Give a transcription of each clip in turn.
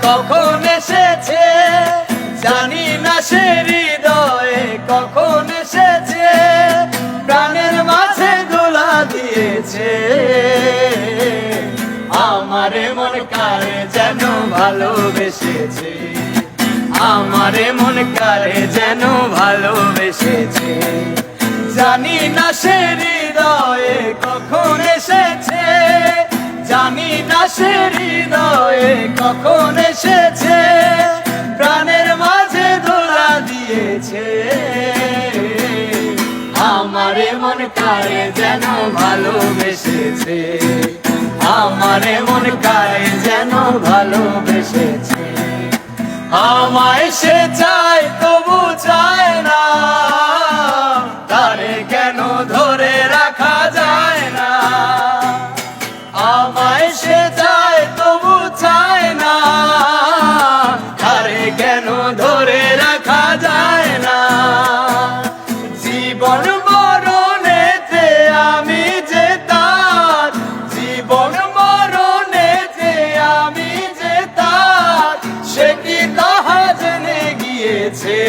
কখন এসেছে, জানি না সে হৃদয়ে কখন এসেছে, প্রাণের মাঝে দোলা দিয়েছে। আমারে মন কারে যেন ভালোবেসেছে, আমারে মন কারে যেন ভালোবেসেছে। জানি না সে হৃদয়ে কখন এসেছে, জানি না সে হৃদয়ে কখন এসেছে, প্রাণের মাঝে দোলা দিয়েছে। আমারে মন কারে যেন ভালোবেসেছে, আমারে মন কারে যেন ভালোবেসেছে। আমায় সে চায় তবু চায় না, তারে কেন ধরে রাখা যায় না। আমায় সে চায় তবু চায় না, তারে কেন ধরে রাখা যায় না। জীবন মরণেতে আমি যে তার, জীবন মরণেতে আমি যে তার, সে কি তাহা জেনে গিয়েছে।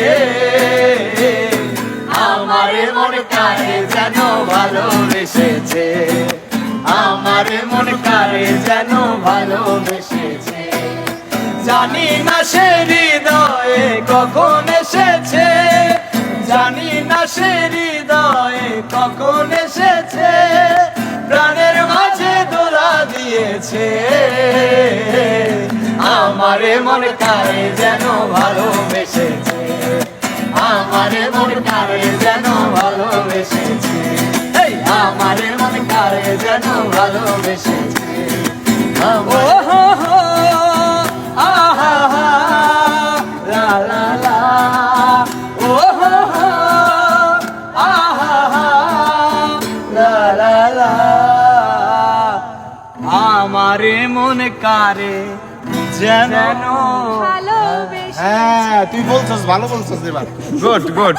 আমারে মন কারে যেন ভালোবেসেছে, আমারে মন কারে যেন ভালোবেসেছে। জানি না সে হৃদয়ে কখন এসেছে, জানি না সে হৃদয়ে কখন এসেছে, প্রাণের মাঝে দোলা দিয়েছে। আমারে মন কারে যেন ভালোবেসেছে, আমারে মন কারে যেন ভালোবেসেছে। আমারে মন কারে যেন ভালোবেসেছে। ও হো হো আহা হা লা লা লা, ও হো হো আহা হা লা লা লা। আমারে মন কারে যেন ভালোবেসেছে। হ্যাঁ তুই বলছস, ভালো বলছস এবার। Good good.